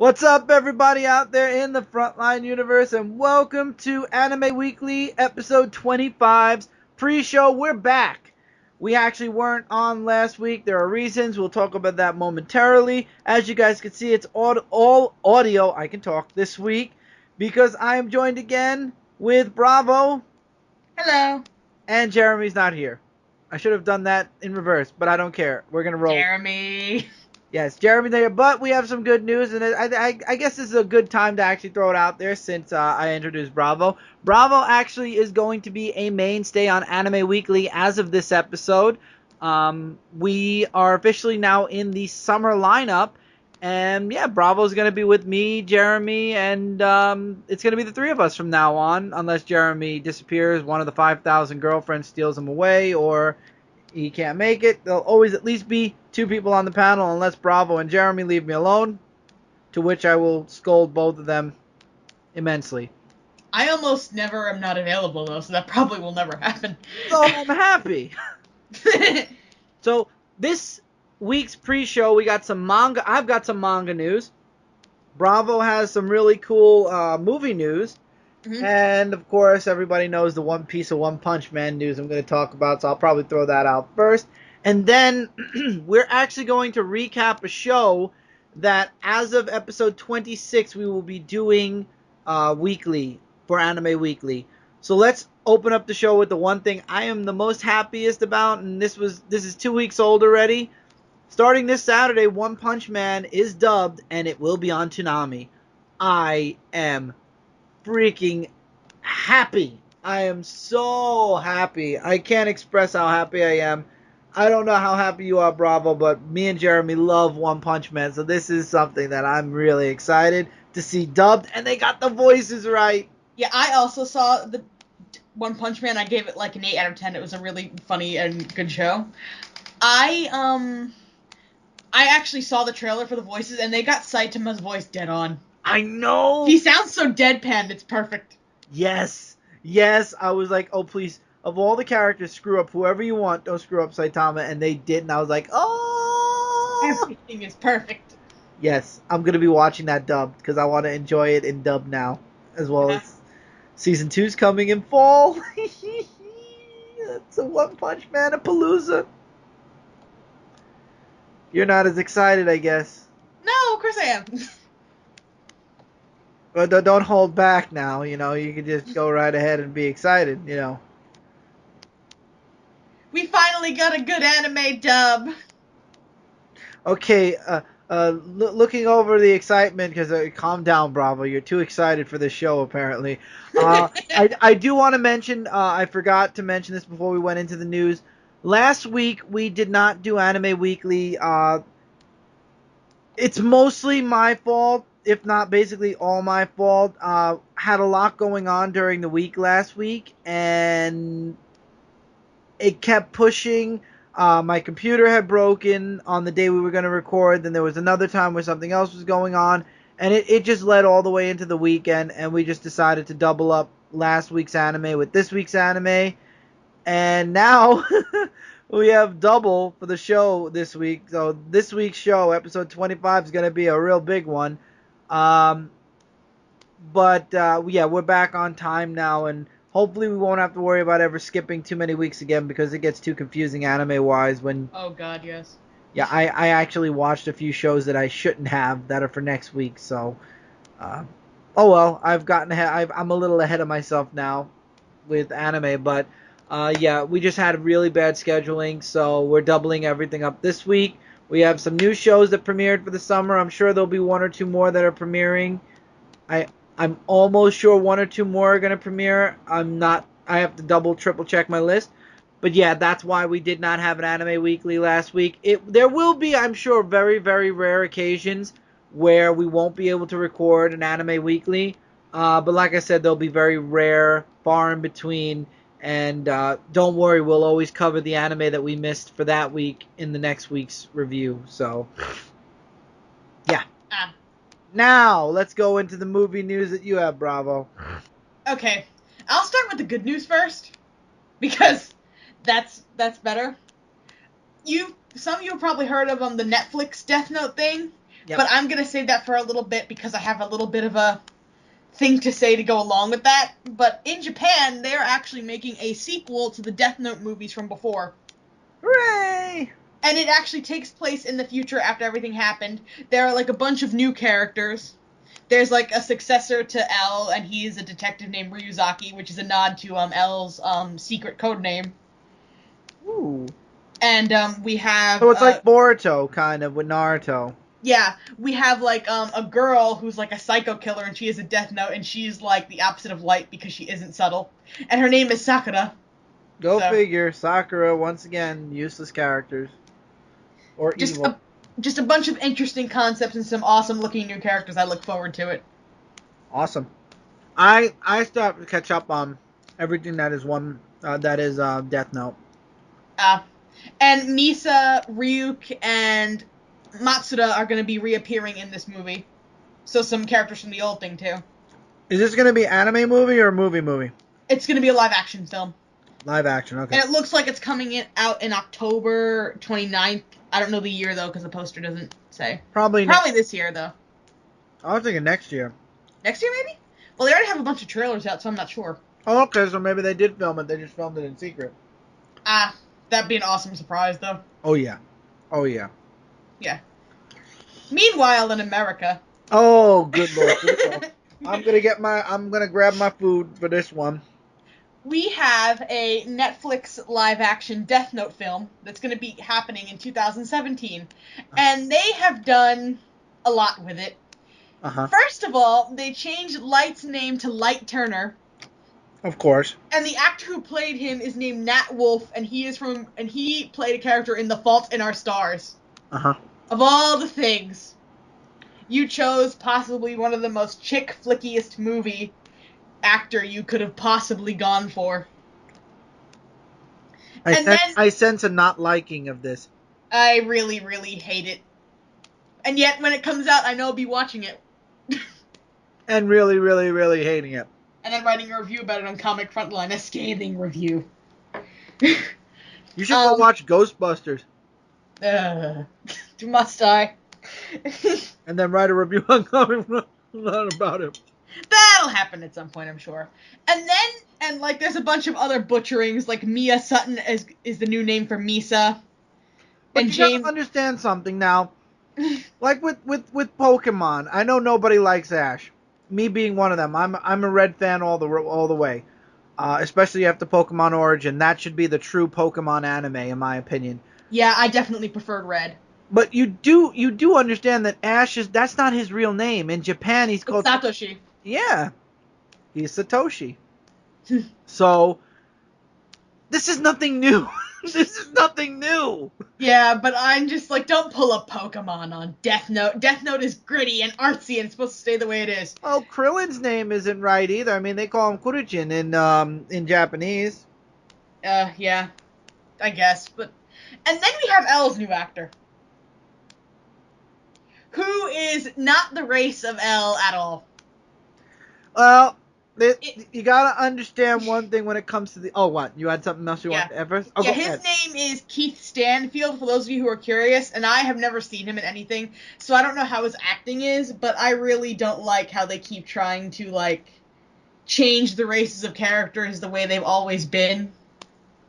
What's up, everybody out there in the Frontline universe, and welcome to Anime Weekly episode 25's pre-show. We're back. We actually weren't on last week. There are reasons. We'll talk about that momentarily. As you guys can see, it's all audio. I can talk this week because I am joined again with Bravo. Hello. And Jeremy's not here. I should have done that in reverse, but I don't care. We're going to roll. Jeremy. Yes, Jeremy's there, but we have some good news, and I guess this is a good time to actually throw it out there since I introduced Bravo. Bravo actually is going to be a mainstay on Anime Weekly as of this episode. We are officially now in the summer lineup, and yeah, Bravo's going to be with me, Jeremy, and it's going to be the three of us from now on, unless Jeremy disappears, one of the 5,000 girlfriends steals him away, or he can't make it. There'll always at least be two people on the panel unless Bravo and Jeremy leave me alone, to which I will scold both of them immensely. I almost never am not available, though, so that probably will never happen. So I'm happy. So this week's pre-show, we got some manga. I've got some manga news. Bravo has some really cool movie news. Mm-hmm. And, of course, everybody knows the One Piece of One Punch Man news I'm going to talk about, so I'll probably throw that out first. And then we're actually going to recap a show that, as of episode 26, we will be doing weekly for Anime Weekly. So let's open up the show with the one thing I am the most happiest about, and this is 2 weeks old already. Starting this Saturday, One Punch Man is dubbed, and it will be on Toonami. I am freaking happy. I am so happy. I can't express how happy I am. I don't know how happy you are, Bravo, but me and Jeremy love One Punch Man, so this is something that I'm really excited to see dubbed, and they got the voices right. Yeah, I also saw the One Punch Man. I gave it like an 8 out of 10. It was a really funny and good show. I actually saw the trailer for the voices, and they got Saitama's voice dead on. I know! He sounds so deadpan, it's perfect. Yes, I was like, oh please, of all the characters, screw up whoever you want, don't screw up Saitama, and they did, and I was like, oh! Everything is perfect. Yes, I'm going to be watching that dubbed, because I want to enjoy it in dub now, as well as Season 2's coming in fall. It's a One Punch Man Palooza. You're not as excited, I guess. No, of course I am. But don't hold back now, you can just go right ahead and be excited, We finally got a good anime dub. Okay, looking over the excitement, because calm down, Bravo, you're too excited for this show, apparently. I do want to mention, I forgot to mention this before we went into the news. Last week, we did not do Anime Weekly. It's mostly my fault, if not basically all my fault. Had a lot going on during the week last week, and it kept pushing. My computer had broken on the day we were going to record. Then there was another time where something else was going on, and it just led all the way into the weekend, and we just decided to double up last week's anime with this week's anime. And now we have double for the show this week. So this week's show, episode 25, is going to be a real big one. But yeah, we're back on time now, and hopefully we won't have to worry about ever skipping too many weeks again, because it gets too confusing anime-wise when... Oh, God, yes. Yeah, I actually watched a few shows that I shouldn't have that are for next week, so... oh well, I've gotten ahead. I'm a little ahead of myself now with anime, but... yeah, we just had really bad scheduling, so we're doubling everything up this week. We have some new shows that premiered for the summer. I'm sure there'll be one or two more that are premiering. I'm almost sure one or two more are going to premiere. I have to double, triple check my list. But yeah, that's why we did not have an Anime Weekly last week. There will be, I'm sure, very, very rare occasions where we won't be able to record an Anime Weekly. But like I said, they'll be very rare, far in between. And don't worry, we'll always cover the anime that we missed for that week in the next week's review. So, yeah. Now, let's go into the movie news that you have, Bravo. Okay, I'll start with the good news first, because that's better. Some of you have probably heard of the Netflix Death Note thing, Yep. But I'm gonna save that for a little bit because I have a little bit of a thing to say to go along with that. But in Japan, they're actually making a sequel to the Death Note movies from before. Hooray! And it actually takes place in the future after everything happened. There are, like, a bunch of new characters. There's, like, a successor to L, and he is a detective named Ryuzaki, which is a nod to L's secret code name. Ooh. And we have... So it's like Boruto, kind of, with Naruto. Yeah, we have, like, a girl who's, like, a psycho killer, and she is a Death Note, and she's, like, the opposite of Light because she isn't subtle. And her name is Sakura. Go figure. Sakura, once again, useless characters. Or evil. Just a bunch of interesting concepts and some awesome-looking new characters. I look forward to it. Awesome. I still have to catch up on everything that is Death Note. And Misa, Ryuk, and Matsuda are going to be reappearing in this movie. So some characters from the old thing, too. Is this going to be anime movie or movie? It's going to be a live-action film. Live action, okay. And it looks like it's coming out in October 29th. I don't know the year, though, because the poster doesn't say. Probably this year, though. I was thinking next year. Next year, maybe? Well, they already have a bunch of trailers out, so I'm not sure. Oh, okay, so maybe they did film it. They just filmed it in secret. That'd be an awesome surprise, though. Oh, yeah. Yeah. Meanwhile, in America... Oh, good lord. I'm gonna grab my food for this one. We have a Netflix live-action Death Note film that's going to be happening in 2017. And they have done a lot with it. Uh-huh. First of all, they changed Light's name to Light Turner. Of course. And the actor who played him is named Nat Wolff, and he played a character in The Fault in Our Stars. Uh-huh. Of all the things, you chose possibly one of the most chick-flickiest movie actor you could have possibly gone for. I sense a not liking of this. I really, really hate it. And yet, when it comes out, I know I'll be watching it. And really, really, really hating it. And then writing a review about it on Comic Frontline, a scathing review. You should go watch Ghostbusters. Must I? And then write a review on Comic Frontline about it. That'll happen at some point, I'm sure. And there's a bunch of other butcherings, like Mia Sutton is the new name for Misa. But you gotta understand something now. Like with Pokemon, I know nobody likes Ash. Me being one of them. I'm a Red fan all the way. Especially after Pokemon Origin. That should be the true Pokemon anime, in my opinion. Yeah, I definitely preferred Red. But you do understand that Ash that's not his real name. In Japan, he's called Satoshi. Yeah. He's Satoshi. So, this is nothing new. This is nothing new. Yeah, but I'm just like, don't pull a Pokemon on Death Note. Death Note is gritty and artsy and it's supposed to stay the way it is. Oh, Krillin's name isn't right either. I mean, they call him Kurujin in Japanese. Yeah. I guess, but... And then we have L's new actor. Who is not the race of L at all. Well, you gotta understand one thing when it comes to the... Oh, what? You had something else you want to add first? Oh, yeah, his name is Keith Stanfield, for those of you who are curious, and I have never seen him in anything, so I don't know how his acting is, but I really don't like how they keep trying to, like, change the races of characters the way they've always been.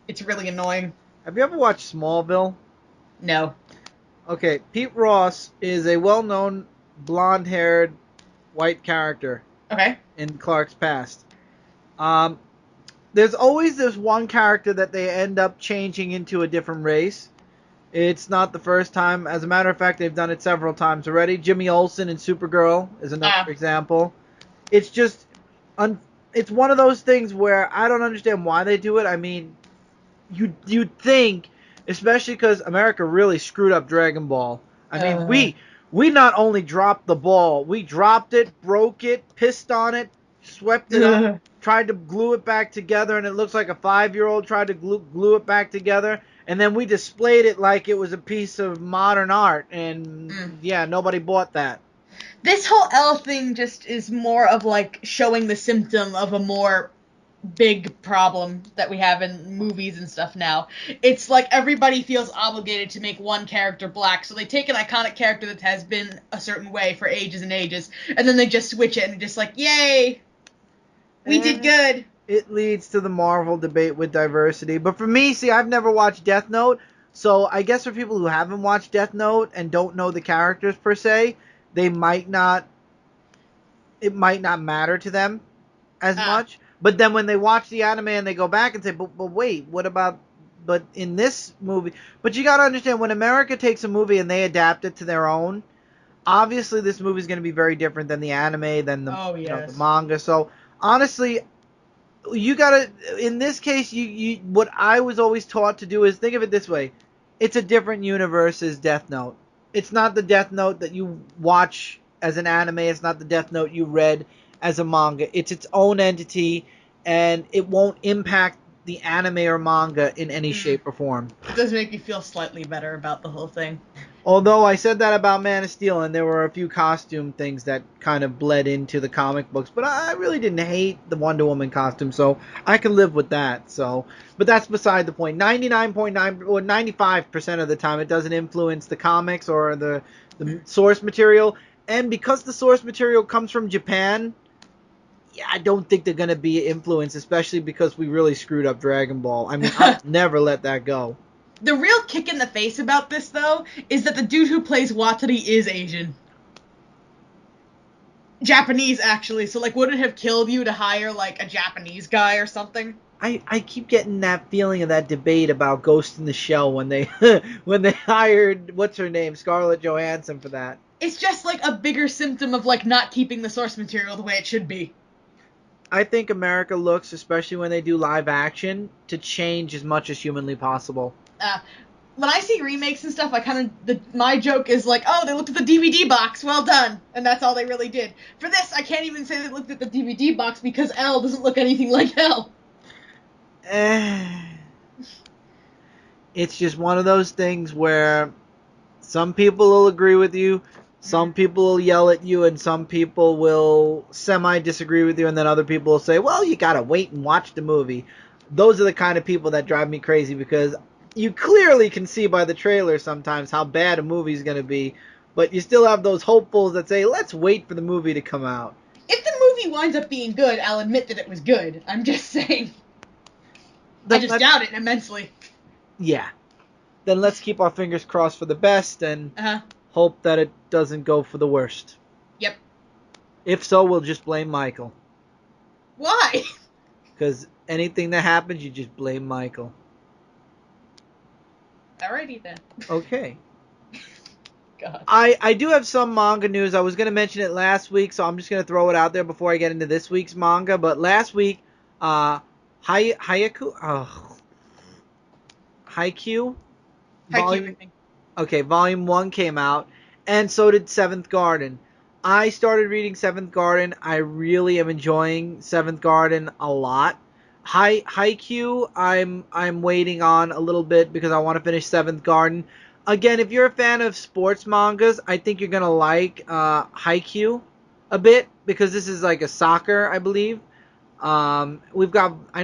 It's really annoying. Have you ever watched Smallville? No. Okay, Pete Ross is a well-known blonde-haired white character. Okay. In Clark's past. There's always this one character that they end up changing into a different race. It's not the first time. As a matter of fact, they've done it several times already. Jimmy Olsen in Supergirl is another example. It's just... it's one of those things where I don't understand why they do it. I mean, you'd think, especially because America really screwed up Dragon Ball. I mean, we not only dropped the ball, we dropped it, broke it, pissed on it, swept it up, tried to glue it back together, and it looks like a 5-year-old tried to glue it back together, and then we displayed it like it was a piece of modern art, and yeah, nobody bought that. This whole L thing just is more of like showing the symptom of a more big problem that we have in movies and stuff now. It's like everybody feels obligated to make one character black, so they take an iconic character that has been a certain way for ages and ages, and then they just switch it and just like, yay, we did good. It leads to the Marvel debate with diversity. But for me, see, I've never watched Death Note, so I guess for people who haven't watched Death Note and don't know the characters per se, they might not. It might not matter to them as much. But then when they watch the anime and they go back and say, but wait, what about? But in this movie, but you got to understand when America takes a movie and they adapt it to their own. Obviously, this movie is going to be very different than the anime, than the the manga. So honestly, you gotta, in this case, you what I was always taught to do is think of it this way: it's a different universe as Death Note. It's not the Death Note that you watch as an anime. It's not the Death Note you read as a manga. It's its own entity, and it won't impact the anime or manga in any shape or form. It does make me feel slightly better about the whole thing. Although I said that about Man of Steel, and there were a few costume things that kind of bled into the comic books, but I really didn't hate the Wonder Woman costume, so I can live with that. So, but that's beside the point. 99.9 or 95% of the time, it doesn't influence the comics or the source material, and because the source material comes from Japan, yeah, I don't think they're gonna be influenced, especially because we really screwed up Dragon Ball. I mean, I'll never let that go. The real kick in the face about this, though, is that the dude who plays Watari is Asian. Japanese, actually. So, like, would it have killed you to hire, like, a Japanese guy or something? I keep getting that feeling of that debate about Ghost in the Shell when they when they hired, what's her name, Scarlett Johansson for that. It's just, like, a bigger symptom of, like, not keeping the source material the way it should be. I think America looks, especially when they do live action, to change as much as humanly possible. When I see remakes and stuff, I kind of, my joke is like, oh, they looked at the DVD box, well done, and that's all they really did. For this, I can't even say they looked at the DVD box because L doesn't look anything like L. It's just one of those things where some people will agree with you, some people will yell at you, and some people will semi-disagree with you, and then other people will say, well, you gotta wait and watch the movie. Those are the kind of people that drive me crazy because you clearly can see by the trailer sometimes how bad a movie is going to be, but you still have those hopefuls that say, let's wait for the movie to come out. If the movie winds up being good, I'll admit that it was good. I'm just saying. I just doubt it immensely. Yeah. Then let's keep our fingers crossed for the best and hope that it doesn't go for the worst. Yep. If so, we'll just blame Michael. Why? Because anything that happens, you just blame Michael. Alrighty then. Okay. God. I do have some manga news. I was going to mention it last week, so I'm just going to throw it out there before I get into this week's manga. But last week, Haikyuu? Volume 1 came out, and so did Seventh Garden. I started reading Seventh Garden. I really am enjoying Seventh Garden a lot. Haikyuu, I'm waiting on a little bit because I want to finish Seventh Garden. Again, if you're a fan of sports mangas, I think you're gonna like Haikyuu a bit because this is like a soccer, I believe. I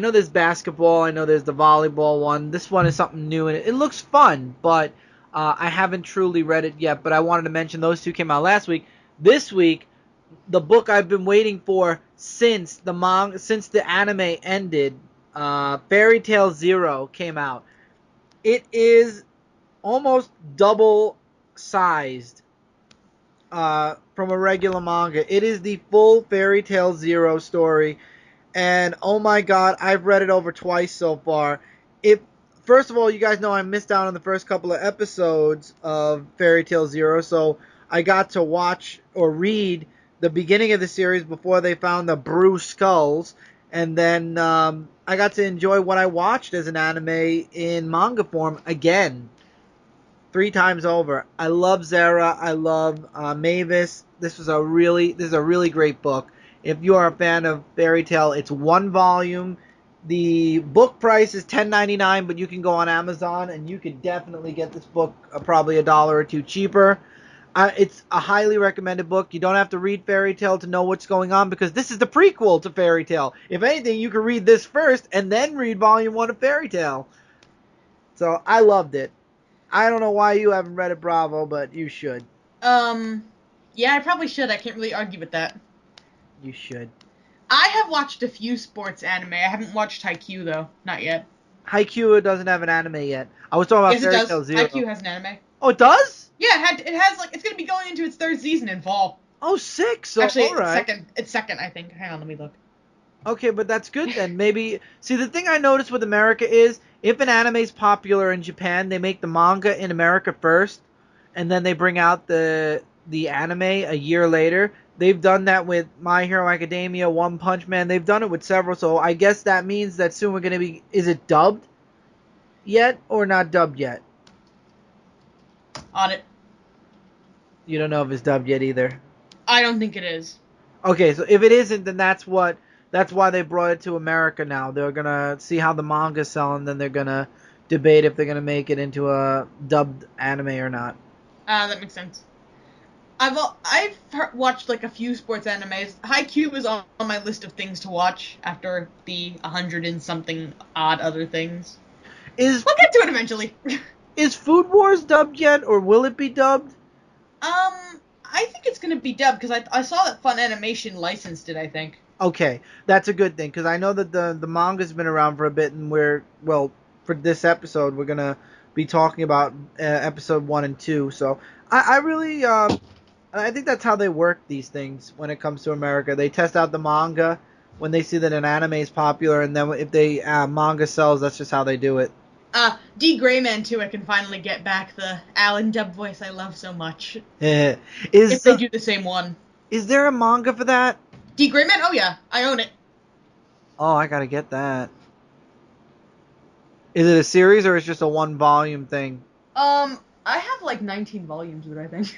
know there's basketball, I know there's the volleyball one. This one is something new and it looks fun, but I haven't truly read it yet. But I wanted to mention those two came out last week. This week, the book I've been waiting for since the anime ended, Fairy Tail Zero came out. It is almost double sized from a regular manga. It is the full Fairy Tail Zero story, and oh my god, I've read it over twice so far. First of all, you guys know I missed out on the first couple of episodes of Fairy Tail Zero, so I got to watch or read the beginning of the series before they found the Brew Skulls, and then I got to enjoy what I watched as an anime in manga form again, 3 times over. I love Zara. I love Mavis. This is a really great book. If you are a fan of Fairy Tail, it's 1 volume. The book price is $10.99, but you can go on Amazon and you could definitely get this book probably $1 or $2 cheaper. It's a highly recommended book. You don't have to read Fairy Tail to know what's going on because this is the prequel to Fairy Tail. If anything, you can read this first and then read Volume 1 of Fairy Tail. So I loved it. I don't know why you haven't read it, Bravo, but you should. Yeah, I probably should. I can't really argue with that. You should. I have watched a few sports anime. I haven't watched Haikyuu, though. Not yet. Haikyuu doesn't have an anime yet. I was talking about Yes, it Fairy does. Tail Zero. Haikyuu has an anime. Oh, it does? Yeah, it has like, it's gonna be going into its third season in fall. Oh, sick. So, actually, all right. It's second, I think. Hang on, let me look. Okay, but that's good then. Maybe, see, the thing I noticed with America is, if an anime's popular in Japan, they make the manga in America first, and then they bring out the anime a year later. They've done that with My Hero Academia, One Punch Man. They've done it with several, so I guess that means that soon we're going to be... Is it dubbed yet or not dubbed yet? On it. You don't know if it's dubbed yet either. I don't think it is. Okay, so if it isn't, then that's why they brought it to America now. They're going to see how the manga's selling, then they're going to debate if they're going to make it into a dubbed anime or not. That makes sense. I've watched like a few sports animes. Haikyuu was on my list of things to watch after the 100 and something odd other things. We'll get to it eventually. Is Food Wars dubbed yet, or will it be dubbed? I think it's gonna be dubbed because I saw that Fun Animation licensed it. I think. Okay, that's a good thing because I know that the manga's been around for a bit, and for this episode we're gonna be talking about episode 1 and 2. So I really I think that's how they work these things when it comes to America. They test out the manga when they see that an anime is popular, and then if they manga sells, that's just how they do it. D. Grayman too. I can finally get back the Alan dub voice I love so much. If they do the same one. Is there a manga for that? D. Grayman? Oh yeah, I own it. Oh, I gotta get that. Is it a series or is it just a 1-volume thing? I have like 19 volumes of it, I think.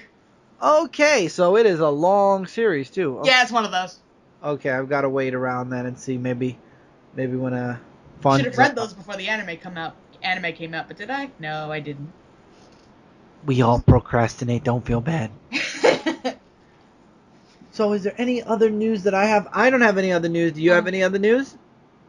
Okay, so it is a long series too. Okay. Yeah, it's one of those. Okay, I've got to wait around then and see maybe when a fun. Should have read those before the anime came out, but did I? No, I didn't. We all procrastinate. Don't feel bad. So, is there any other news that I have? I don't have any other news. Do you have any other news?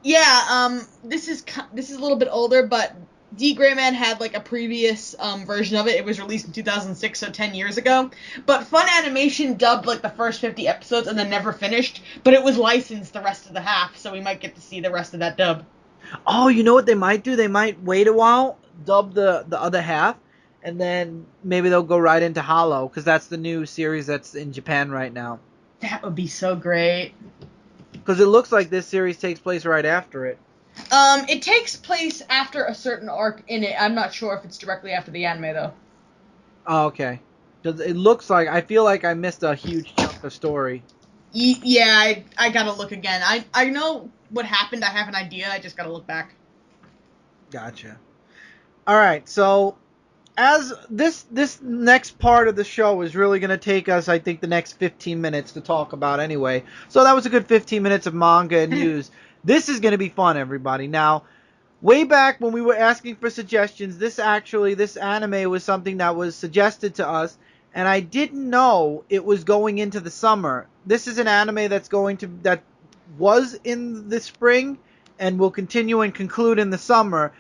Yeah. This is a little bit older, but D. Grayman had like a previous version of it. It was released in 2006, so 10 years ago. But Fun Animation dubbed like the first 50 episodes and then never finished. But it was licensed the rest of the half, so we might get to see the rest of that dub. Oh, you know what they might do? They might wait a while, dub the other half, and then maybe they'll go right into Hollow, because that's the new series that's in Japan right now. That would be so great. Because it looks like this series takes place right after it. It takes place after a certain arc in it. I'm not sure if it's directly after the anime, though. Oh, okay. Because it looks like, I feel like I missed a huge chunk of story. Yeah, I gotta look again. I know what happened. I have an idea. I just gotta look back. Gotcha. Alright, so as this next part of the show is really going to take us, I think, the next 15 minutes to talk about anyway. So that was a good 15 minutes of manga and news. This is going to be fun, everybody. Now, way back when we were asking for suggestions, this anime was something that was suggested to us, and I didn't know it was going into the summer. This is an anime that was in the spring and will continue and conclude in the summer,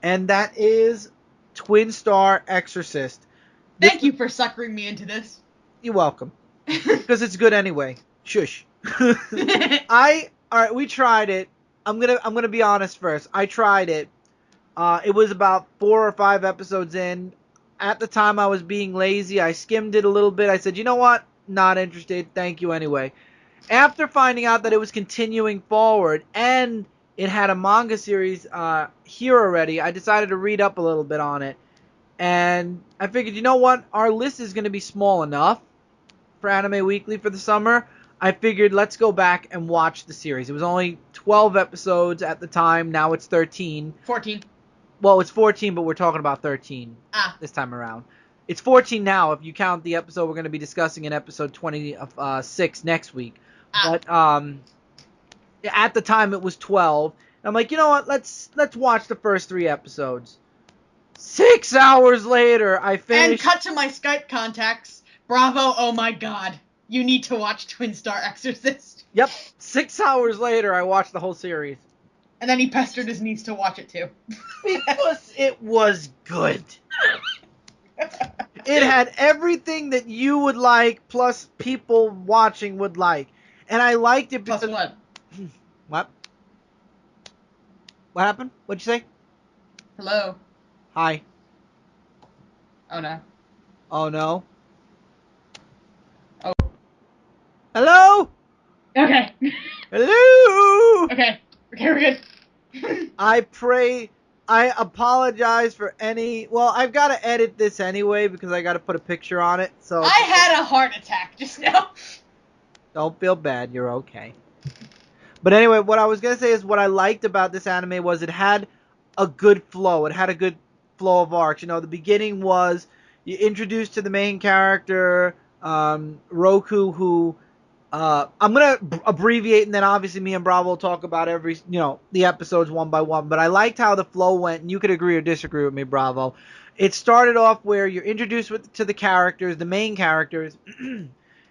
and that is Twin Star Exorcist. Thank you for suckering me into this. You're welcome. Because it's good anyway. Shush. Alright, we tried it. I'm gonna be honest first. I tried it. It was about 4 or 5 episodes in. At the time I was being lazy. I skimmed it a little bit. I said, you know what? Not interested. Thank you anyway. After finding out that it was continuing forward and it had a manga series here already, I decided to read up a little bit on it. And I figured, you know what? Our list is going to be small enough for Anime Weekly for the summer. I figured let's go back and watch the series. It was only 12 episodes at the time. Now it's 13. 14. Well, it's 14, but we're talking about 13 this time around. It's 14 now if you count the episode we're going to be discussing in episode 26 next week. But at the time it was 12. And I'm like, you know what? Let's watch the first 3 episodes. 6 hours later, I finished. And cut to my Skype contacts. Bravo, oh my god. You need to watch Twin Star Exorcist. Yep, 6 hours later, I watched the whole series. And then he pestered his niece to watch it too. Because it was good. It had everything that you would like, plus people watching would like. And I liked it because... Plus what? What? What happened? What'd you say? Hello. Hi. Oh no. Oh no. Oh. Hello? Okay. Hello? Okay, we're good. I apologize for any... Well, I've got to edit this anyway because I got to put a picture on it, so... I had a heart attack just now. Don't feel bad, you're okay. But anyway, what I was going to say is what I liked about this anime was it had a good flow. It had a good flow of arcs. You know, the beginning was you introduced to the main character, Roku, who... I'm going to abbreviate, and then obviously me and Bravo will talk about the episodes one by one. But I liked how the flow went, and you could agree or disagree with me, Bravo. It started off where you're introduced to the characters, the main characters,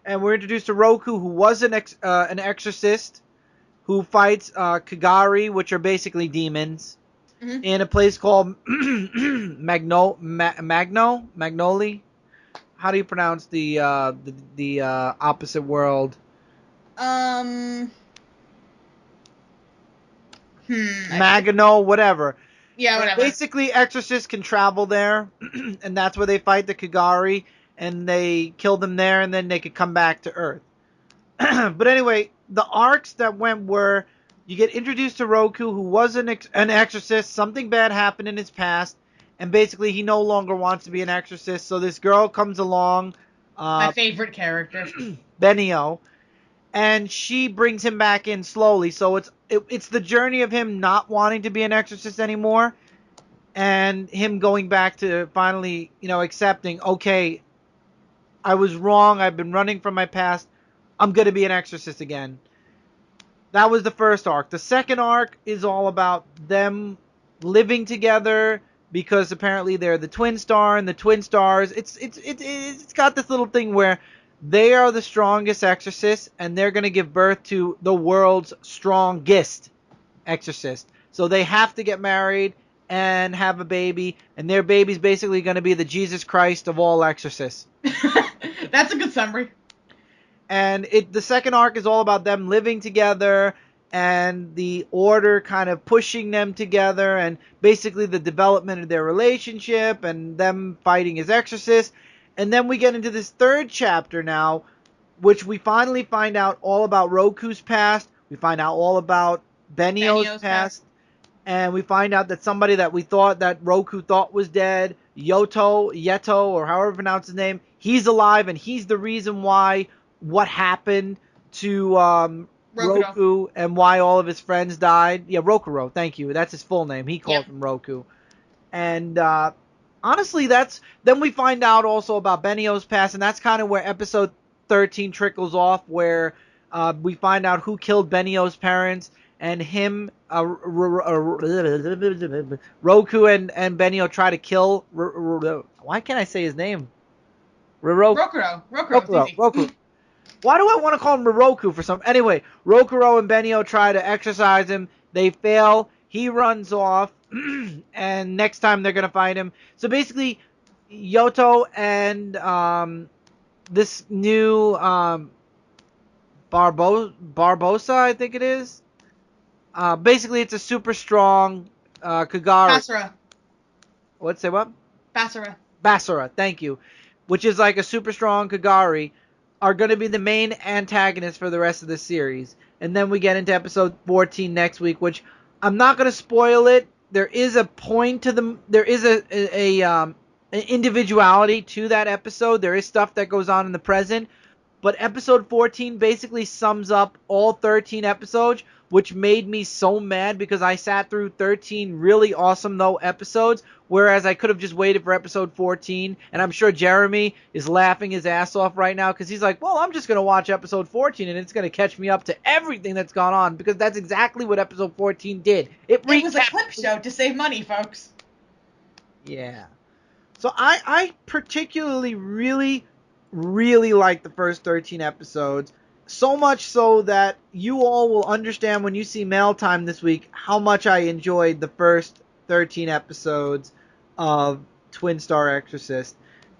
and we're introduced to Roku, who was an exorcist, who fights Kagari, which are basically demons, in a place called Magnoli. How do you pronounce the opposite world? Magano, whatever. Yeah, whatever. Basically, exorcists can travel there, and that's where they fight the Kagari, and they kill them there, and then they could come back to Earth. But anyway, the arcs that went were, you get introduced to Roku, who was an exorcist. Something bad happened in his past, and basically he no longer wants to be an exorcist. So this girl comes along. My favorite character. Benio. And she brings him back in slowly. So it's the journey of him not wanting to be an exorcist anymore, and him going back to finally, accepting, okay, I was wrong. I've been running from my past. I'm going to be an exorcist again. That was the first arc. The second arc is all about them living together because apparently they're the Twin Star and the Twin Stars. It's got this little thing where they are the strongest exorcists, and they're going to give birth to the world's strongest exorcist. So they have to get married and have a baby, and their baby's basically going to be the Jesus Christ of all exorcists. That's a good summary. And the second arc is all about them living together and the order kind of pushing them together and basically the development of their relationship and them fighting as exorcists. And then we get into this third chapter now, which we finally find out all about Roku's past. We find out all about Benio's past. And we find out that somebody that we thought that Roku thought was dead, Yeto, or however you pronounce his name, he's alive, and he's the reason why what happened to Roku and why all of his friends died. Yeah, Rokuro, thank you. That's his full name. He calls him Roku. And honestly, then we find out also about Benio's past, and that's kind of where episode 13 trickles off, where we find out who killed Benio's parents, and him, Roku and Benio try to kill. Why can't I say his name? Rokuro. Why do I want to call him Roku for some? Anyway, Rokuro and Benio try to exorcise him. They fail. He runs off. And next time they're going to fight him. So basically, Yoto and this new Barbosa, I think it is. Basically, it's a super strong Kagari. Basara. What? Say what? Basara, thank you. Which is like a super strong Kagari. Are going to be the main antagonists for the rest of the series. And then we get into episode 14 next week, which I'm not going to spoil it. There is a point to them. There is an individuality to that episode. There is stuff that goes on in the present. But episode 14 basically sums up all 13 episodes, which made me so mad because I sat through 13 really awesome, though, episodes, whereas I could have just waited for episode 14. And I'm sure Jeremy is laughing his ass off right now because he's like, well, I'm just going to watch episode 14 and it's going to catch me up to everything that's gone on, because that's exactly what episode 14 did. It was a clip show to save money, folks. Yeah. So I particularly really really liked the first 13 episodes. So much so that you all will understand when you see Mail Time this week how much I enjoyed the first 13 episodes of Twin Star Exorcist.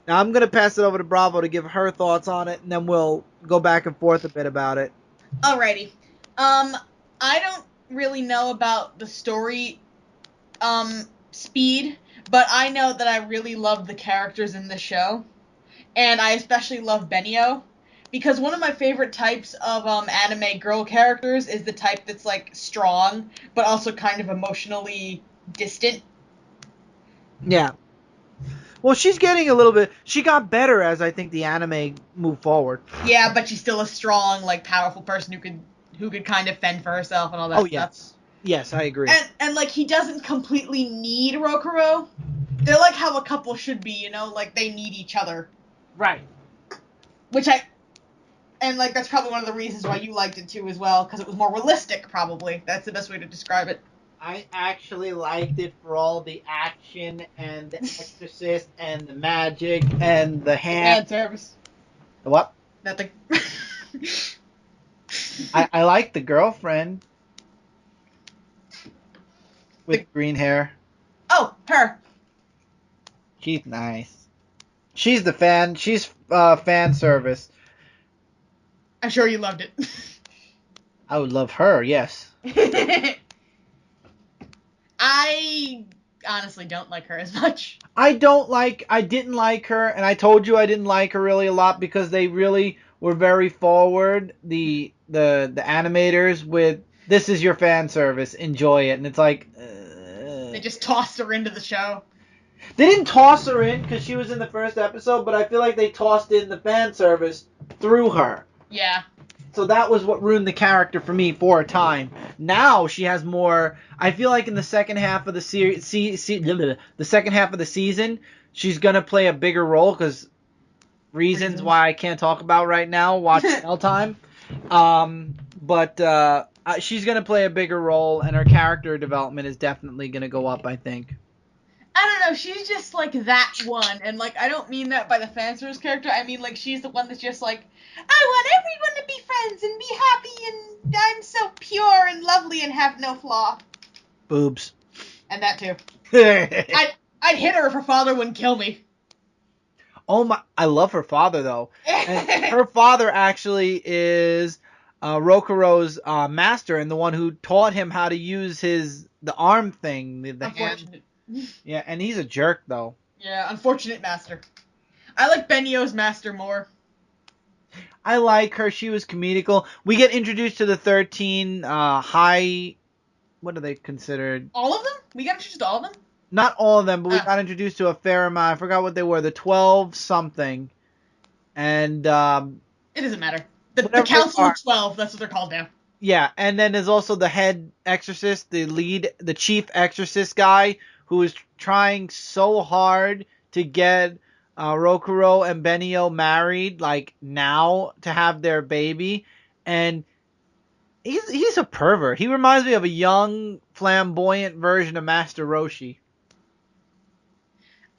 Now I'm going to pass it over to Bravo to give her thoughts on it, and then we'll go back and forth a bit about it. Alrighty. I don't really know about the story, speed, but I know that I really love the characters in the show. And I especially love Benio. Because one of my favorite types of anime girl characters is the type that's like strong, but also kind of emotionally distant. Yeah. Well, she's getting a little bit. She got better as I think the anime moved forward. Yeah, but she's still a strong, like powerful person who could kind of fend for herself and all that Oh stuff. yes, I agree. And like he doesn't completely need Rokuro. They're like how a couple should be, you know, like they need each other. Right. And like that's probably one of the reasons why you liked it too as well, because it was more realistic. Probably that's the best way to describe it. I actually liked it for all the action and the exorcist and the magic and the hand. Fan service. The what? Nothing. I like the girlfriend with green hair. Oh, her. She's nice. She's the fan. She's fan service. I'm sure you loved it. I would love her. Yes. I honestly don't like her as much. I didn't like her, and I told you I didn't like her really a lot because they really were very forward. The animators with this is your fan service, enjoy it, and it's like They just tossed her into the show. They didn't toss her in because she was in the first episode, but I feel like they tossed in the fan service through her. Yeah. So that was what ruined the character for me for a time. Now she has more. I feel like in the second half of the the second half of the season, she's gonna play a bigger role because reasons why I can't talk about right now. Watch Mail Time. But she's gonna play a bigger role, and her character development is definitely gonna go up. I think. I don't know, she's just like that one, and like I don't mean that by the fanservice character, I mean like she's the one that's just like, I want everyone to be friends and be happy and I'm so pure and lovely and have no flaw. Boobs. And that too. I'd hit her if her father wouldn't kill me. Oh my! I love her father though. And her father actually is Rokuro's master and the one who taught him how to use the arm thing, the hand. Yeah, and he's a jerk though. Yeah, unfortunate master. I like Benio's master more. I like her. She was comedical. We get introduced to the 13 high. What are they considered? All of them? We got introduced to all of them? Not all of them, but we got introduced to a fair amount. I forgot what they were. The 12 something. And it doesn't matter. The Council of 12, that's what they're called now. Yeah, and then there's also the head exorcist, the chief exorcist guy, who is trying so hard to get Rokuro and Benio married, like now, to have their baby, and he's a pervert. He reminds me of a young, flamboyant version of Master Roshi.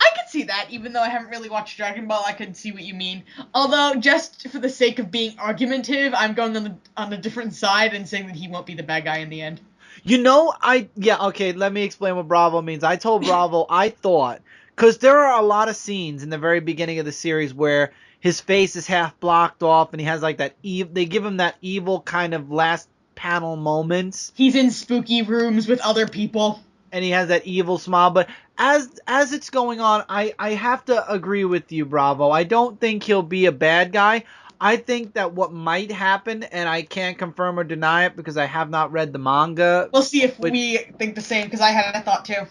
I could see that, even though I haven't really watched Dragon Ball, I could see what you mean. Although, just for the sake of being argumentative, I'm going on a different side and saying that he won't be the bad guy in the end. You know, okay, let me explain what Bravo means. I told Bravo, I thought, because there are a lot of scenes in the very beginning of the series where his face is half blocked off and he has like that, they give him that evil kind of last panel moments. He's in spooky rooms with other people. And he has that evil smile, but as it's going on, I have to agree with you, Bravo. I don't think he'll be a bad guy. I think that what might happen, and I can't confirm or deny it because I have not read the manga. We'll see if we think the same, because I had a thought too.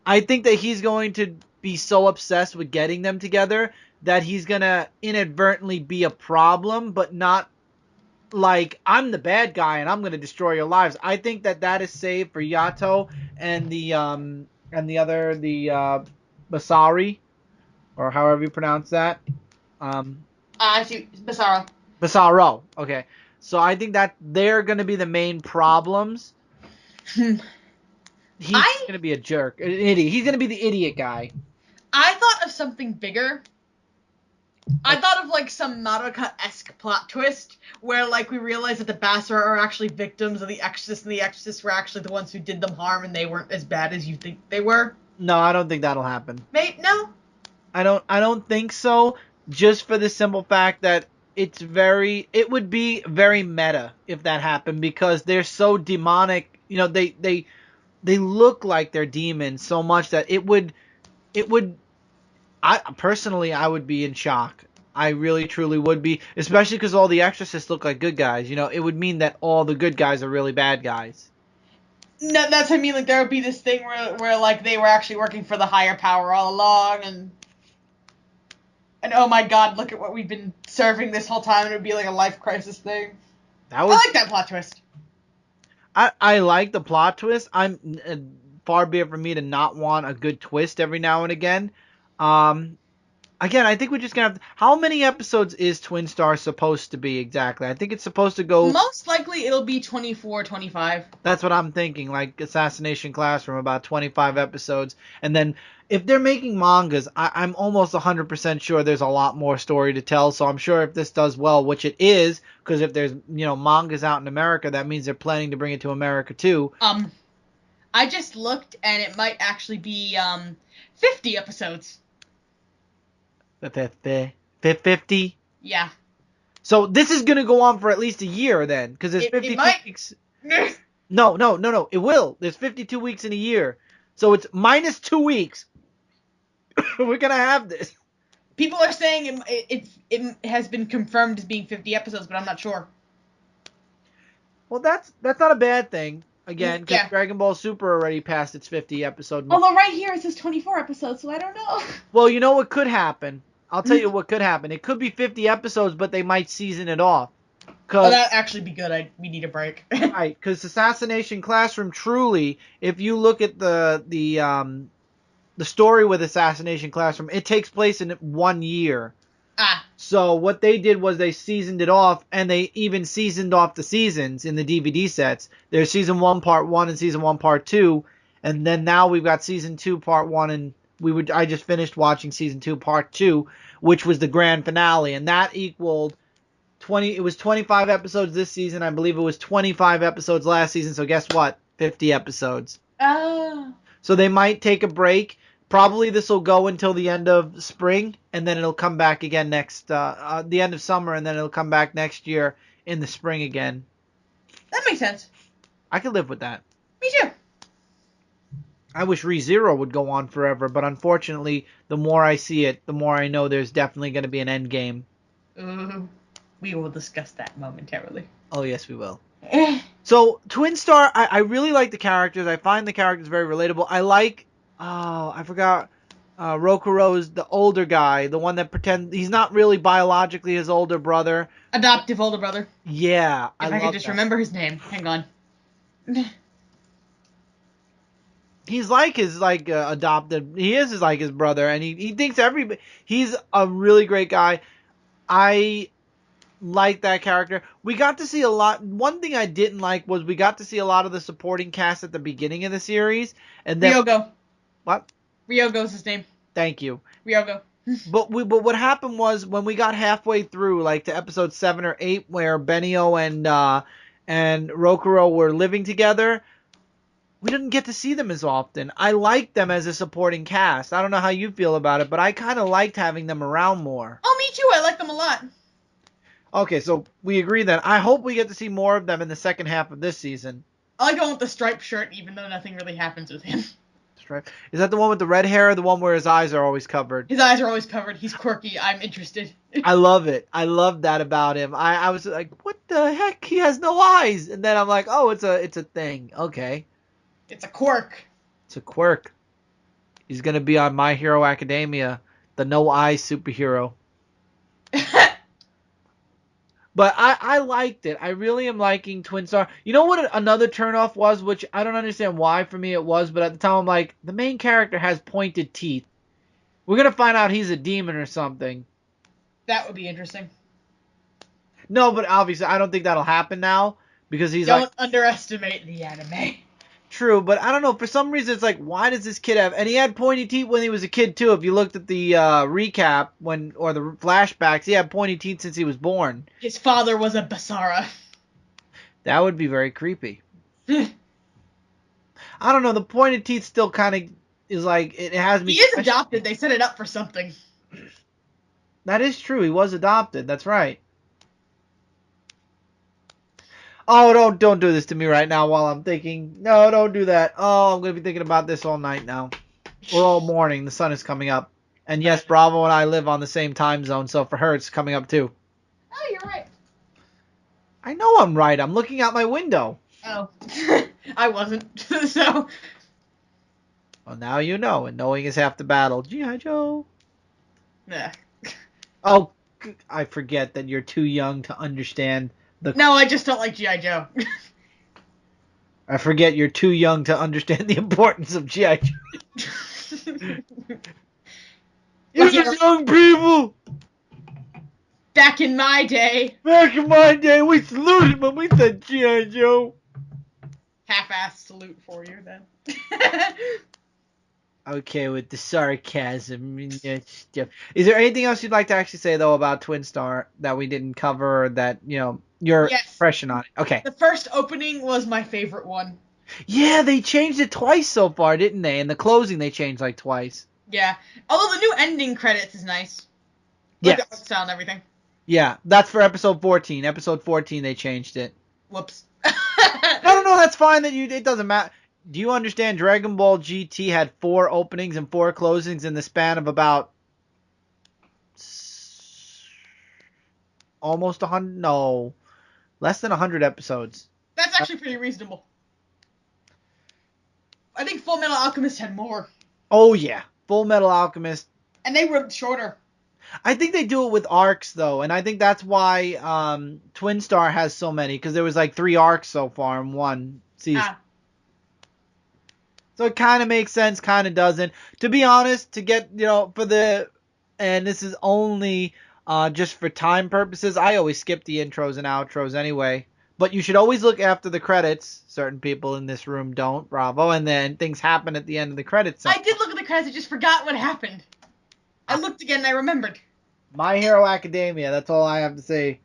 I think that he's going to be so obsessed with getting them together that he's going to inadvertently be a problem, but not like, I'm the bad guy and I'm going to destroy your lives. I think that is saved for Yato and the Basari, or however you pronounce that. I see. Basaro. Basaro. Okay. So I think that they're going to be the main problems. He's going to be a jerk. An idiot. He's going to be the idiot guy. I thought of something bigger. I thought of like some Madoka-esque plot twist where like we realize that the Basra are actually victims of the Exorcist, and the Exorcists were actually the ones who did them harm, and they weren't as bad as you think they were. No, I don't think that'll happen. No. I don't think so. Just for the simple fact that it would be very meta if that happened, because they're so demonic. You know, they look like they're demons so much that it would. I personally, I would be in shock. I really truly would be, especially because all the exorcists look like good guys. You know, it would mean that all the good guys are really bad guys. No, that's what I mean. Like there would be this thing where like they were actually working for the higher power all along, and oh my god, look at what we've been serving this whole time. And it would be like a life crisis thing. I like that plot twist. I like the plot twist. Far be it from me to not want a good twist every now and again. Again, I think we're just gonna have how many episodes is Twin Star supposed to be exactly? I think it's supposed to go. Most likely it'll be 24, 25. That's what I'm thinking, like Assassination Classroom, about 25 episodes. And then if they're making mangas, I'm almost 100% sure there's a lot more story to tell. So I'm sure if this does well, which it is, because if there's, mangas out in America, that means they're planning to bring it to America too. I just looked, and it might actually be 50 episodes. 50? Yeah. So this is going to go on for at least a year then, because there's 52 weeks. No. It will. There's 52 weeks in a year. So it's minus 2 weeks. We're going to have this. People are saying it has been confirmed as being 50 episodes, but I'm not sure. Well, that's not a bad thing. Again, because Dragon Ball Super already passed its 50 episode mark. Although right here it says 24 episodes, so I don't know. Well, you know what could happen? I'll tell you what could happen. It could be 50 episodes, but they might season it off. Oh, that'd actually be good. We need a break. Right, because Assassination Classroom, truly, if you look at the story with Assassination Classroom, it takes place in 1 year. So what they did was they seasoned it off, and they even seasoned off the seasons in the DVD sets. There's season 1 part 1 and season 1 part 2, and then now we've got season 2 part 1, and I just finished watching season 2 part 2, which was the grand finale, and that equaled 20. It was 25 episodes this season. I believe it was 25 episodes last season. So guess what? 50 episodes. Oh. So they might take a break. Probably this will go until the end of spring, and then it'll come back again the end of summer, and then it'll come back next year in the spring again. That makes sense. I could live with that. Me too. I wish ReZero would go on forever, but unfortunately, the more I see it, the more I know there's definitely going to be an end game. Ooh. We will discuss that momentarily. Oh, yes, we will. So, Twin Star, I really like the characters. I find the characters very relatable. I like, I forgot, Rokuro's the older guy, the one that pretends he's not really biologically his older brother. Adoptive older brother. Yeah, if I could just remember his name. Hang on. He's like his adopted. He is like his brother, and he thinks he's a really great guy. I like that character. We got to see a lot. One thing I didn't like was we got to see a lot of the supporting cast at the beginning of the series, and then Ryogo. What? Ryogo's his name. Thank you. Ryogo. But what happened was when we got halfway through, like to episode 7 or 8, where Benio and Rokuro were living together, we didn't get to see them as often. I liked them as a supporting cast. I don't know how you feel about it, but I kind of liked having them around more. Oh, me too. I like them a lot. Okay, so we agree then. I hope we get to see more of them in the second half of this season. I like the one with the striped shirt, even though nothing really happens with him. Stripe. Is that the one with the red hair, or the one where his eyes are always covered? His eyes are always covered. He's quirky. I'm interested. I love it. I love that about him. I was like, what the heck? He has no eyes. And then I'm like, oh, it's a thing. Okay. It's a quirk. It's a quirk. He's going to be on My Hero Academia, the no-eyes superhero. But I liked it. I really am liking Twin Star. You know what another turnoff was, which I don't understand why for me it was, but at the time I'm like, the main character has pointed teeth. We're going to find out he's a demon or something. That would be interesting. No, but obviously I don't think that'll happen now, because he's Don't underestimate the anime. true, but I don't know. For some reason, it's like, why does this kid have? And he had pointy teeth when he was a kid too. If you looked at the recap or the flashbacks, he had pointy teeth since he was born. His father was a Basara. That would be very creepy. I don't know. The pointed teeth still kind of is like it has me. He is adopted. They set it up for something. That is true. He was adopted. That's right. Oh, don't do this to me right now while I'm thinking. No, don't do that. Oh, I'm going to be thinking about this all night now. Or all morning. The sun is coming up. And yes, Bravo and I live on the same time zone, so for her it's coming up too. Oh, you're right. I know I'm right. I'm looking out my window. Oh. I wasn't. So. Well, now you know, and knowing is half the battle. G.I. Joe. Yeah. Oh, I forget that you're too young to understand the... No, I just don't like G.I. Joe. I forget you're too young to understand the importance of G.I. Joe. You're young people! Back in my day. Back in my day, we saluted when we said G.I. Joe. Half-ass salute for you, then. Okay, with the sarcasm and that stuff. Is there anything else you'd like to actually say, though, about Twin Star that we didn't cover or that, your impression on it? Okay. The first opening was my favorite one. Yeah, they changed it twice so far, didn't they? And the closing they changed like twice. Yeah. Although the new ending credits is nice. Yes. Like the art style and everything. Yeah, that's for episode 14. Episode 14 they changed it. Whoops. No, that's fine. It doesn't matter. Do you understand Dragon Ball GT had 4 openings and 4 closings in the span of about almost 100? No, less than 100 episodes. That's actually pretty reasonable. I think Full Metal Alchemist had more. Oh yeah, Full Metal Alchemist. And they were shorter. I think they do it with arcs though, and I think that's why Twin Star has so many, because there was like 3 arcs so far in one season. So it kind of makes sense, kind of doesn't. To be honest, to get, and this is only just for time purposes, I always skip the intros and outros anyway. But you should always look after the credits. Certain people in this room don't, Bravo, and then things happen at the end of the credits. I did look at the credits, I just forgot what happened. I looked again and I remembered. My Hero Academia, that's all I have to say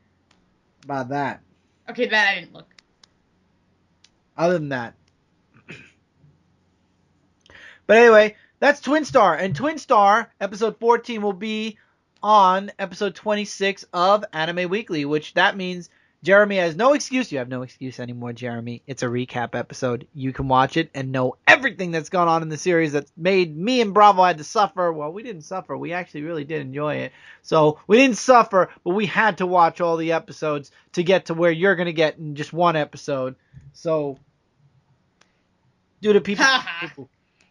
about that. Okay, that I didn't look. Other than that. But anyway, that's Twin Star. And Twin Star, episode 14, will be on episode 26 of Anime Weekly, which that means Jeremy has no excuse. You have no excuse anymore, Jeremy. It's a recap episode. You can watch it and know everything that's gone on in the series that's made me and Bravo had to suffer. Well, we didn't suffer. We actually really did enjoy it. So we didn't suffer, but we had to watch all the episodes to get to where you're going to get in just one episode. So, due to people...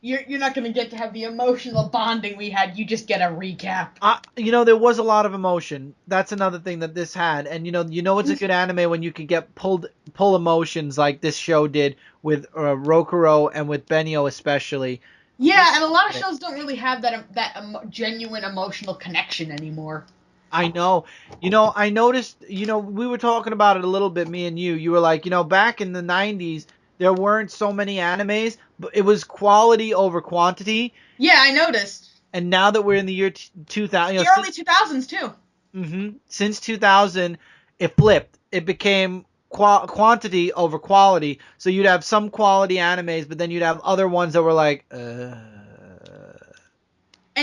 You're not going to get to have the emotional bonding we had. You just get a recap. There was a lot of emotion. That's another thing that this had. And, it's a good anime when you can get pull emotions like this show did with Rokuro and with Benio especially. Yeah, and a lot of shows don't really have that genuine emotional connection anymore. I know. I noticed, we were talking about it a little bit, me and you. You were like, back in the 90s, there weren't so many animes, but it was quality over quantity. Yeah, I noticed. And now that we're in the year 2000... The early 2000s, too. Mm-hmm. Since 2000, it flipped. It became quantity over quality. So you'd have some quality animes, but then you'd have other ones that were like... And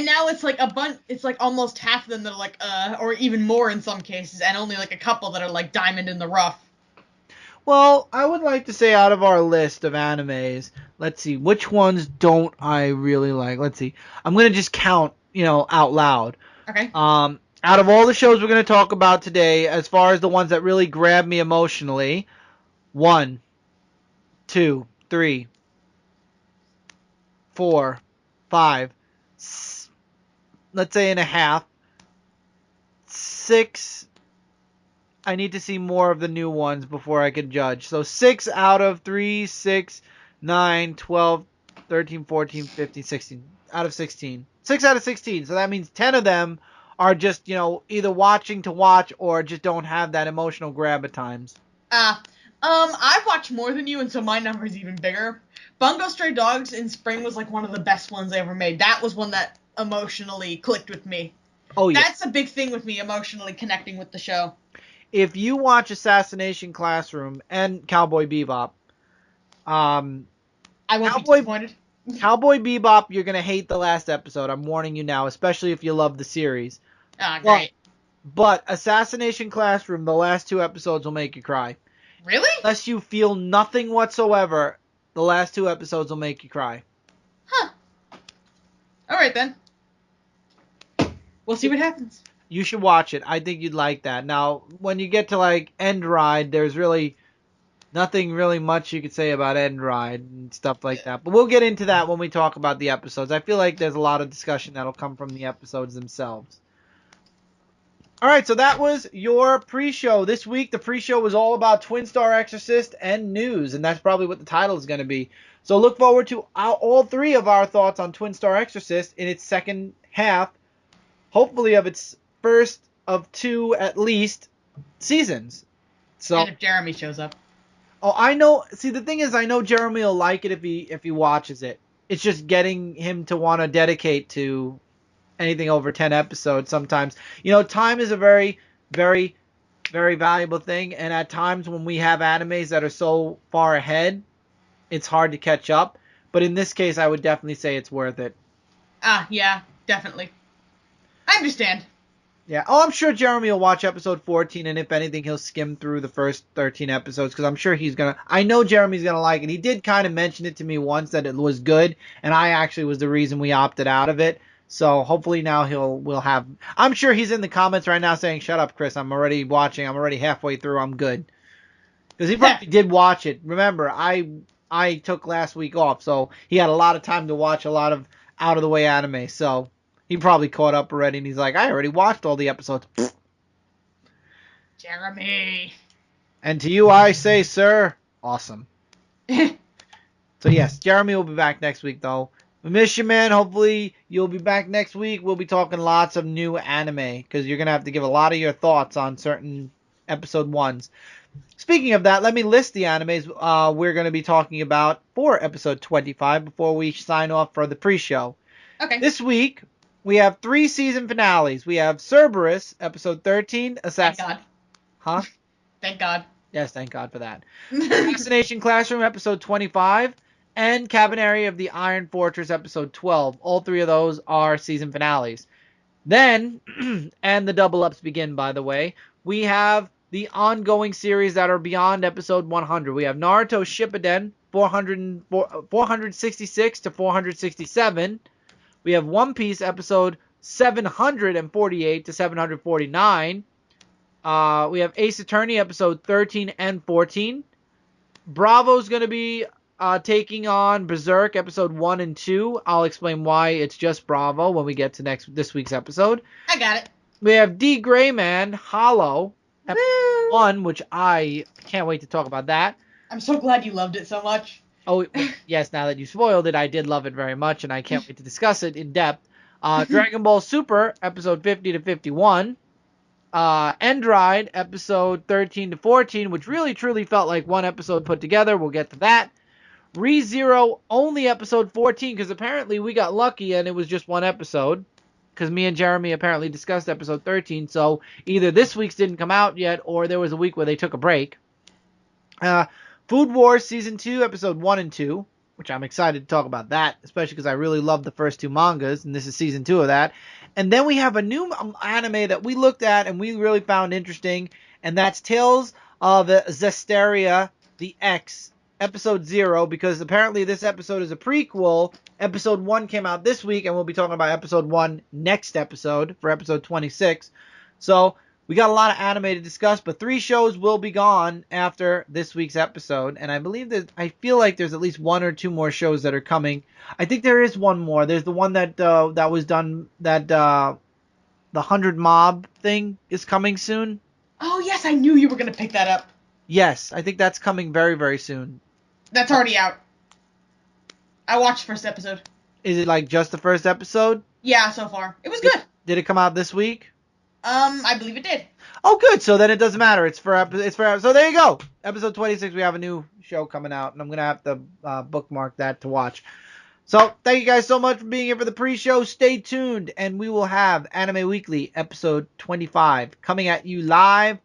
now it's like it's like almost half of them that are like, or even more in some cases, and only like a couple that are like diamond in the rough. Well, I would like to say out of our list of animes, let's see, which ones don't I really like? Let's see. I'm going to just count, out loud. Okay. Out of all the shows we're going to talk about today, as far as the ones that really grab me emotionally, 1, 2, 3, 4, 5, let's say and a half, 6. I need to see more of the new ones before I can judge. So 6 out of 3, 6, 9, 12, 13, 14, 15, 16. Out of 16. 6 out of 16. So that means 10 of them are just, either watching to watch or just don't have that emotional grab at times. I've watched more than you, and so my number is even bigger. Bungo Stray Dogs in Spring was like one of the best ones I ever made. That was one that emotionally clicked with me. Oh, yeah. That's a big thing with me, emotionally connecting with the show. If you watch Assassination Classroom and Cowboy Bebop, I won't be Cowboy disappointed. Cowboy Bebop, you're gonna hate the last episode. I'm warning you now, especially if you love the series. Ah, But, great. but Assassination Classroom, the last 2 episodes will make you cry. Really? Unless you feel nothing whatsoever, the last 2 episodes will make you cry. Huh. Alright then. We'll see what happens. You should watch it. I think you'd like that. Now, when you get to like End Ride, there's really nothing really much you could say about End Ride and stuff like that. But we'll get into that when we talk about the episodes. I feel like there's a lot of discussion that'll come from the episodes themselves. Alright, so that was your pre-show. This week, the pre-show was all about Twin Star Exorcist and news, and that's probably what the title is going to be. So look forward to all 3 of our thoughts on Twin Star Exorcist in its second half, hopefully of its first of 2 at least seasons. So, And if Jeremy shows up. oh, I know. See, the thing is, I know Jeremy will like it if he watches it. It's just getting him to want to dedicate to anything over 10 episodes sometimes. You know, time is a very, very, very valuable thing, and at times when we have animes that are so far ahead, it's hard to catch up. But in this case, I would definitely say it's worth it. Ah, yeah, definitely. I understand. Yeah. Oh, I'm sure Jeremy will watch episode 14, and if anything, he'll skim through the first 13 episodes, because I'm sure he's going to... I know Jeremy's going to like it. He did kind of mention it to me once that it was good, and I actually was the reason we opted out of it. So hopefully now we'll have... I'm sure he's in the comments right now saying, shut up, Chris, I'm already watching. I'm already halfway through. I'm good. Because he probably did watch it. Remember, I took last week off, so he had a lot of time to watch a lot of out-of-the-way anime, so... He probably caught up already, and he's like, I already watched all the episodes. Jeremy. And to you I say, sir, awesome. So yes, Jeremy will be back next week, though. We miss you, man. Hopefully you'll be back next week. We'll be talking lots of new anime, because you're going to have to give a lot of your thoughts on certain episode 1s. Speaking of that, let me list the animes we're going to be talking about for episode 25 before we sign off for the pre-show. Okay. This week... we have 3 season finales. We have Cerberus, episode 13. Thank God. Huh? Thank God. Yes, thank God for that. Assassination Classroom, episode 25. And Cabaneri of the Iron Fortress, episode 12. All 3 of those are season finales. Then, and the double-ups begin, by the way, we have the ongoing series that are beyond episode 100. We have Naruto Shippuden, 466 to 467. We have One Piece episode 748 to 749. We have Ace Attorney episode 13 and 14. Bravo's going to be taking on Berserk episode 1 and 2. I'll explain why it's just Bravo when we get to this week's episode. I got it. We have D. Grayman Hollow episode 1, which I can't wait to talk about that. I'm so glad you loved it so much. Oh, yes, now that you spoiled it, I did love it very much, and I can't wait to discuss it in depth. Dragon Ball Super, episode 50 to 51. End Ride, episode 13 to 14, which really, truly felt like one episode put together. We'll get to that. ReZero, only episode 14, because apparently we got lucky and it was just one episode. Because me and Jeremy apparently discussed episode 13, so either this week's didn't come out yet, or there was a week where they took a break. Food Wars Season 2, Episode 1 and 2, which I'm excited to talk about that, especially because I really love the first 2 mangas, and this is Season 2 of that. And then we have a new anime that we looked at and we really found interesting, and that's Tales of Zestiria, the X, Episode 0, because apparently this episode is a prequel. Episode 1 came out this week, and we'll be talking about Episode 1 next episode for Episode 26. So... we got a lot of anime to discuss, but 3 shows will be gone after this week's episode, and I believe that I feel like there's at least 1 or 2 more shows that are coming. I think there is one more. There's the one that was done that the 100 Mob thing is coming soon. Oh yes, I knew you were gonna pick that up. Yes, I think that's coming very, very soon. That's already out. I watched the first episode. Is it like just the first episode? Yeah, so far. It was good. Did it come out this week? I believe it did. Oh, good. So then it doesn't matter. It's for so there you go. Episode 26. We have a new show coming out, and I'm gonna have to bookmark that to watch. So thank you guys so much for being here for the pre-show. Stay tuned, and we will have Anime Weekly episode 25 coming at you live,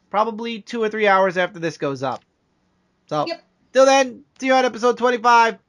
probably 2 or 3 hours after this goes up. So till then, see you on episode 25.